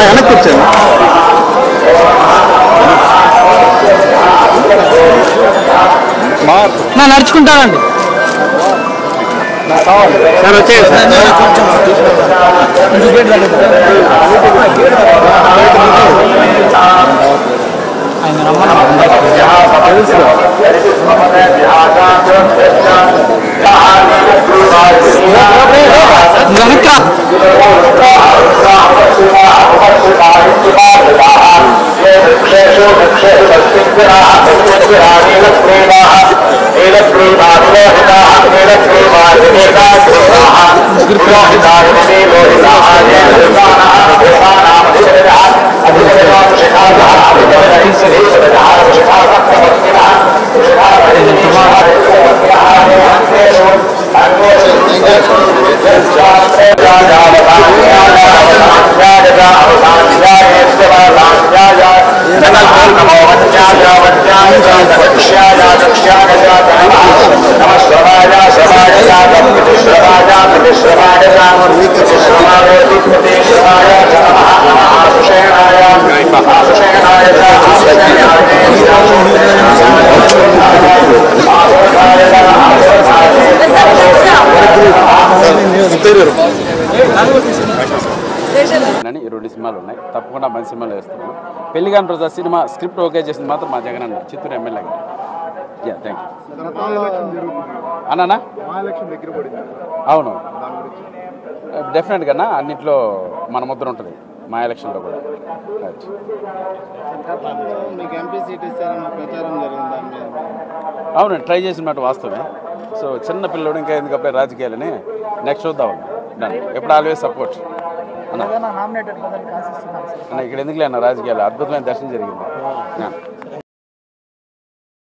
వెనక్కి వచ్చాను నా నడుచుకుంటానండి సార్ వచ్చేది ఆయన ఈ 2 సినిమాలు ఉన్నాయి, తప్పకుండా మంచి సినిమాలు వేస్తున్నాను. పెళ్లిగాని రోజు సినిమా స్క్రిప్ట్ ఓకే చేసింది మాత్రం మా జగన్ అన్న, చిత్తూరు ఎమ్మెల్యే గారు. థ్యాంక్ యూ అన్నా. అవును, డెఫినెట్గా అన్నింటిలో మన ముద్ర ఉంటుంది, మా ఎలక్షన్లో కూడా. అవును, ట్రై చేసిన మాట వాస్తవమే. సో చిన్న పిల్లడు ఇంకా ఎందుకప్పుడు రాజకీయాలని నెక్స్ట్ చూద్దాం. ఎప్పుడు ఆల్వేస్ సపోర్ట్ అన్న. ఇక్కడ ఎందుకులే అన్న రాజకీయాలు, అద్భుతమైన దర్శనం జరిగింది.